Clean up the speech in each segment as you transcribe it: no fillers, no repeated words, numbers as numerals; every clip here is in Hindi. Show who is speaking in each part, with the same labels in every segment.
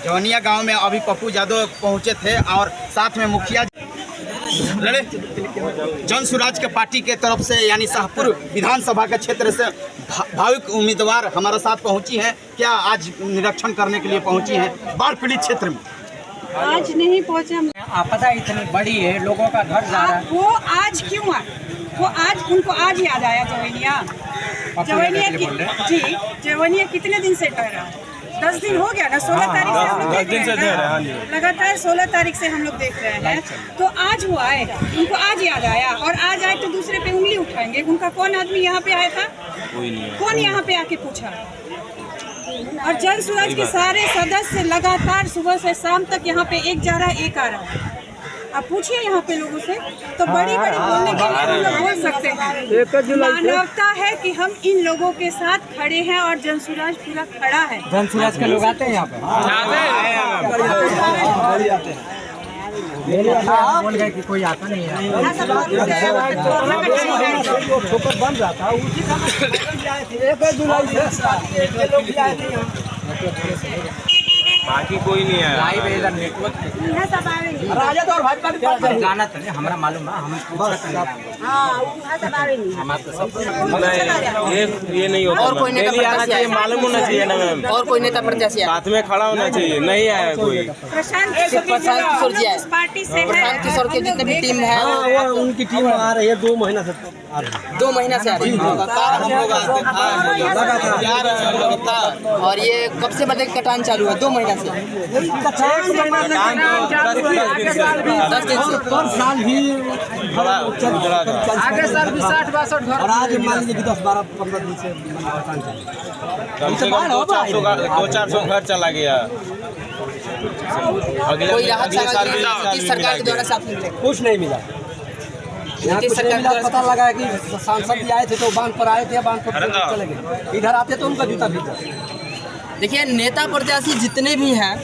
Speaker 1: जवनिया गांव में अभी पप्पू यादव पहुंचे थे और साथ में मुखिया लड़े जन सुराज के पार्टी के तरफ से यानी शाहपुर विधानसभा के क्षेत्र से भाविक उम्मीदवार हमारे साथ पहुंची हैं। क्या आज निरीक्षण करने के लिए पहुंची हैं बाढ़ पीड़ित क्षेत्र में?
Speaker 2: आज नहीं पहुंचे।
Speaker 3: आपदा इतनी बड़ी है, लोगों का घर जा रहा है।
Speaker 2: वो आज क्यों आए? वो आज उनको आज याद आया जवनिया जवनिया कितने दिन से ठहरा? 10 दिन हो गया ना, 16 तारीख से हम लोग देख रहे हैं, लगातार 16 तारीख से हम लोग देख रहे हैं। तो आज वो आए, उनको आज याद आया और आज आए तो दूसरे पे उंगली उठाएंगे। उनका कौन आदमी यहाँ पे आया था? कौन यहाँ पे आके पूछा? और जन सुराज के सारे सदस्य लगातार सुबह से शाम तक यहाँ पे एक जा रहा है एक आ रहा है। आप पूछिए यहाँ पे लोगों से, तो बड़ी बड़ी बोलने के लिए हम लोग बोल सकते हैं। मानवता है कि हम इन लोगों के साथ खड़े हैं और जन सुराज पूरा खड़ा है।
Speaker 3: जन सुराज के लोग आते हैं यहाँ पे, बोल गए कि कोई आता नहीं है। बन रहा था
Speaker 4: बाकी कोई नहीं है।
Speaker 3: लाइव इधर नेटवर्क
Speaker 2: राजद और भाजपा भी
Speaker 3: जाना था, हमारा मालूम है। हम
Speaker 4: ये नहीं होता।
Speaker 5: और कोई नेता
Speaker 4: आना चाहिए, मालूम होना चाहिए ना मैम।
Speaker 5: और कोई नेता प्रत्याशी
Speaker 4: साथ में खड़ा होना चाहिए। नहीं आया कोई।
Speaker 2: प्रशांत
Speaker 5: किशोर जी आए।
Speaker 2: पार्टी से
Speaker 5: प्रशांत किशोर के जितने भी टीम है,
Speaker 3: उनकी टीम आ रही है 2 महीना से।
Speaker 5: 2 महीना से आ रही है। और ये कब से बदले कटान चालू है? 2 महीना से। 10 दिन से।
Speaker 3: साल भी
Speaker 5: आगे साल भी 60-62 घर।
Speaker 3: और आज मान लीजिए कि 10-12-15 दिन से
Speaker 4: कम से कम 200-400 घर चला गया।
Speaker 5: कोई राहत सरकार के द्वारा साथ मिले
Speaker 3: कुछ नहीं मिला। यहाँ कुछ नहीं मिला। पता लगा है कि सांसद आए थे तो बांध पर आए थे, बांध पर चले गए। इधर आते तो उनका जूता भीतर।
Speaker 5: देखिए, नेता प्रत्याशी जितने भी हैं,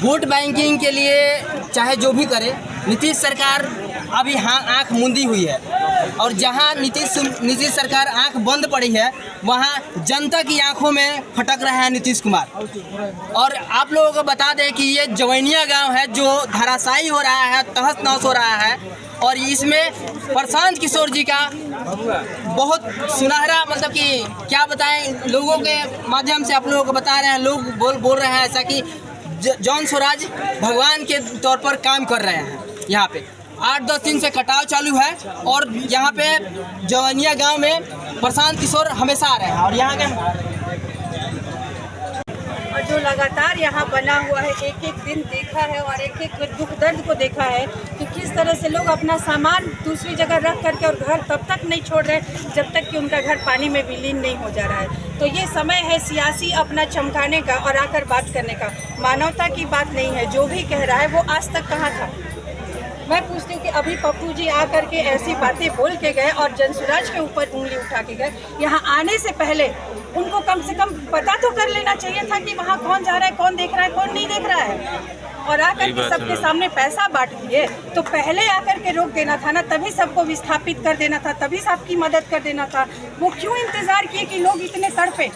Speaker 5: वोट बैंकिंग के लिए चाहे जो भी करे, नीतीश सरकार अभी आंख मूंदी हुई है। और जहां नीतीश सरकार आंख बंद पड़ी है, वहां जनता की आंखों में फटक रहा है नीतीश कुमार। और आप लोगों को बता दें कि ये जवनिया गांव है जो धराशायी हो रहा है, तहस नहस हो रहा है। और इसमें प्रशांत किशोर जी का बहुत सुनहरा, मतलब कि क्या बताएं, लोगों के माध्यम से आप लोगों को बता रहे हैं। लोग बोल रहे हैं ऐसा कि जन स्वराज भगवान के तौर पर काम कर रहे हैं। यहाँ पे 8-10 दिन से कटाव चालू है और यहाँ पे जवनिया गांव में प्रशांत किशोर हमेशा आ रहे हैं। और यहाँ के
Speaker 2: और जो लगातार यहाँ बना हुआ है, एक एक दिन देखा है और एक एक दुख दर्द को देखा है कि किस तरह से लोग अपना सामान दूसरी जगह रख करके और घर तब तक नहीं छोड़ रहे जब तक कि उनका घर पानी में विलीन नहीं हो जा रहा है। तो ये समय है सियासी अपना चमकाने का और आकर बात करने का। मानवता की बात नहीं है। जो भी कह रहा है वो आज तक कहाँ था? मैं पूछती हूँ कि अभी पप्पू जी आकर के ऐसी बातें बोल के गए और जनसुराज के ऊपर उंगली उठा के गए। यहाँ आने से पहले उनको कम से कम पता तो कर लेना चाहिए था कि वहाँ कौन जा रहा है, कौन देख रहा है, कौन नहीं देख रहा है। और आकर के सबके सामने पैसा बांट दिए तो पहले आकर के रोक देना था ना, तभी सबको विस्थापित कर देना था, तभी सबकी मदद कर देना था। वो क्यों इंतजार किए कि लोग इतने तड़पे?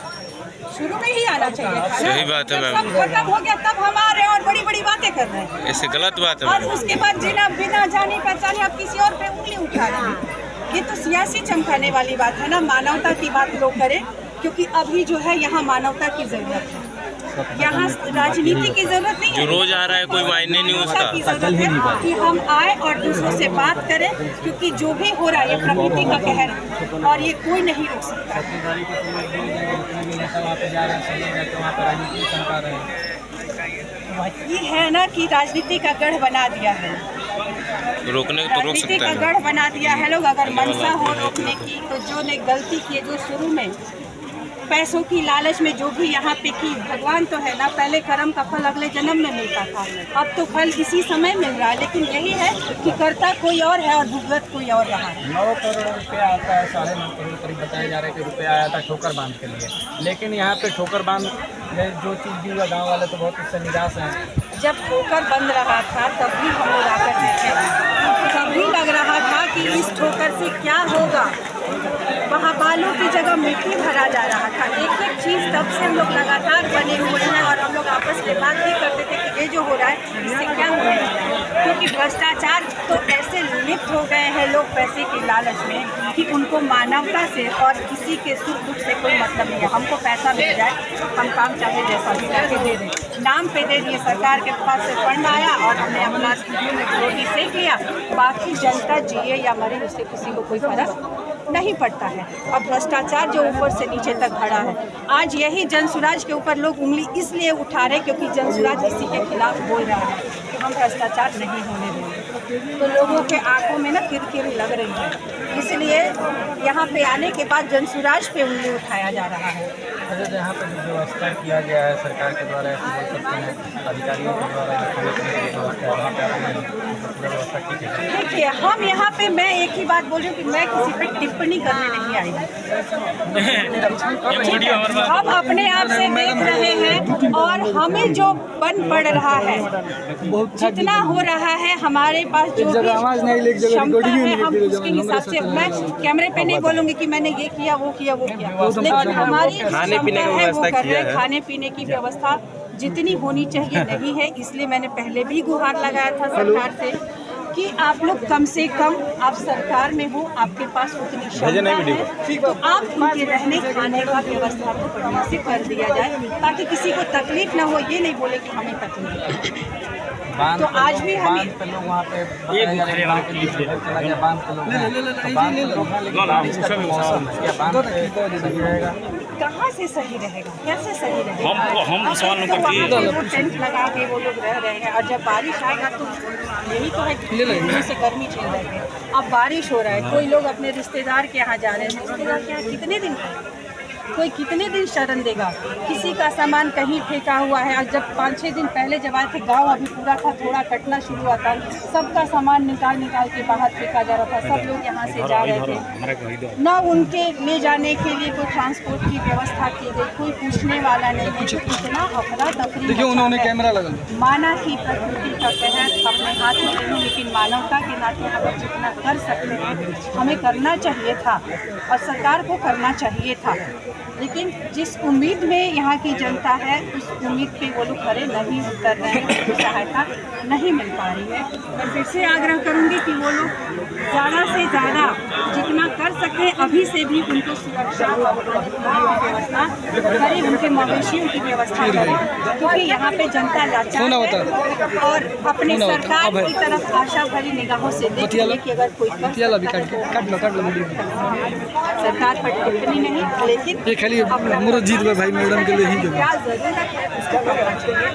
Speaker 2: शुरू में ही आना चाहिए था।
Speaker 4: सही बात है मैम।
Speaker 2: सब खत्म हो गया तब हम आ रहे हैं और बड़ी बड़ी बातें कर रहे हैं।
Speaker 4: ऐसे गलत बात है।
Speaker 2: और उसके बाद बिना जाने पहचाने आप किसी और पे उंगली उठा रहे हैं। ये तो सियासी चमकाने वाली बात है ना। मानवता की बात लोग करें, क्योंकि अभी जो है यहाँ मानवता की जरूरत है। यहाँ राजनीति की जरूरत नहीं है।
Speaker 4: जो रोज आ रहा है कोई मायने नहीं उसका।
Speaker 2: की जरूरत है कि हम आए और दूसरों से बात करें, क्योंकि जो भी हो रहा है ये प्रकृति का कहर है और ये कोई नहीं रोक सकता। ये है ना कि राजनीति का गढ़ बना दिया है।
Speaker 4: रोकने तो रोक
Speaker 2: राजनीति
Speaker 4: सकता
Speaker 2: का
Speaker 4: है।
Speaker 2: गढ़ बना दिया है लोग। अगर मनसा हो रोकने की तो जो ने गलती की है, जो शुरू में पैसों की लालच में जो भी यहाँ पे की, भगवान तो है ना, पहले कर्म का फल अगले जन्म में मिलता था, अब तो फल इसी समय मिल रहा है। लेकिन यही है कि करता कोई और है और भुगत कोई और रहा है।
Speaker 3: 9 करोड़ रुपया आता है, 9.5 करोड़ करीब बताया जा रहा है कि रुपया आया था ठोकर बांध के लिए। लेकिन यहाँ पे ठोकर बांध जो चीज़ दी हुआ गाँव वाले तो बहुत उससे निराश हैं।
Speaker 2: जब ठोकर बंद रहा था तब भी हम लोग आकर देखे, तभी लग रहा था कि इस ठोकर से क्या होगा। वहाँ बालू की जगह मिट्टी भरा जा रहा था। एक एक चीज़ तब से हम लोग लगातार बने हुए हैं और हम लोग आपस में बात भी करते थे कि ये जो हो रहा है इससे क्या होने लगा है। क्योंकि भ्रष्टाचार तो ऐसे लिप्त हो गए हैं लोग पैसे के लालच में कि उनको मानवता से और किसी के सुख दुख से कोई मतलब नहीं है। हमको पैसा मिल जाए, हम काम चाहे जैसा भी करके दे दें, नाम पे दे दिए, सरकार के पास से फंड आया और हमने अपना रोटी सेक लिया, बाकी जनता जिए या मरे उससे किसी को कोई फर्क नहीं पड़ता है। और भ्रष्टाचार जो ऊपर से नीचे तक भरा है, आज यही जनसुराज के ऊपर लोग उंगली इसलिए उठा रहे क्योंकि जनसुराज इसी के खिलाफ बोल रहा है कि हम भ्रष्टाचार नहीं होने देंगे। तो लोगों के आंखों में ना किरकिरी लग रही है, इसलिए यहाँ पे आने के बाद जनसुराज पे उंगली उठाया जा रहा है।
Speaker 3: अच्छा, यहाँ पर जो व्यवस्था किया गया है सरकार के द्वारा, ऐसे बोल सकते हैं अधिकारियों के द्वारा व्यवस्था की गई है।
Speaker 2: देखिए, हम यहाँ पे, मैं एक ही बात बोल रही हूँ कि मैं किसी पे टिप्पणी करने नहीं आई हूँ। हम अपने आप से देख रहे हैं और हमें जो बन पड़ रहा है, जितना हो रहा है हमारे पास जो भी क्षमता है, हम उसके हिसाब से, मैं कैमरे पे नहीं बोलूँगी कि मैंने ये किया वो किया वो किया, लेकिन हमारी क्षमता है वो कर रहे हैं। खाने पीने की व्यवस्था जितनी होनी चाहिए नहीं है, इसलिए मैंने पहले भी गुहार लगाया था सरकार से कि आप लोग कम से कम, आप सरकार में हो, आपके पास उतनी क्षमता है तो आप उनके रहने खाने का व्यवस्था को बढ़िया से कर दिया जाए ताकि किसी को तकलीफ ना हो। ये नहीं बोले कि हमें तकलीफ है। तो आज भी हमें
Speaker 3: लोग वहाँ पे
Speaker 2: कहाँ से सही रहेगा, कैसे सही रहेगा? हम सवाल तो टेंट लगा के वो लोग रह रहे हैं और जब बारिश आएगा तो यही तो है कि दिनों से गर्मी चल रही है, अब बारिश हो रहा है, कोई लोग अपने रिश्तेदार के यहाँ जा रहे हैं, रिश्तेदार के यहाँ कितने दिन कोई कितने दिन शरण देगा? किसी का सामान कहीं फेंका हुआ है। और जब 5-6 दिन पहले जब आए थे, गांव अभी पूरा था, थोड़ा कटना शुरू हुआ था, सबका सामान निकाल के बाहर फेंका जा रहा था। सब लोग यहाँ से जा रहे थे, ना उनके ले जाने के लिए कोई ट्रांसपोर्ट की व्यवस्था की गई, कोई पूछने वाला नहीं है। तो इतना अफरा तफरी, उन्होंने कैमरा लगा, माना कि प्रकृति का तहत अपने हाथ में नहीं, लेकिन मानवता के नाते हमें जितना कर सकते हैं हमें करना चाहिए था और सरकार को करना चाहिए था। लेकिन जिस उम्मीद में यहाँ की जनता है, उस उम्मीद पे वो लोग खरे नहीं उतर रहे हैं, सहायता नहीं मिल पा रही है। मैं फिर से आग्रह करूँगी कि वो लोग ज़्यादा से ज़्यादा जितना कर सकें अभी से भी उनको सुरक्षा और व्यवस्था करें, उनके मवेशियों की व्यवस्था करें, क्योंकि यहाँ पे जनता लाचार है और अपनी सरकार की तरफ आशा भरी निगाहों से देखती है कि अगर कोई सरकार पर टिप्पणी नहीं, लेकिन
Speaker 3: मुरजीत भाई मैडम के लिए ही
Speaker 2: क्या जरूरत है उसका करना चाहिए।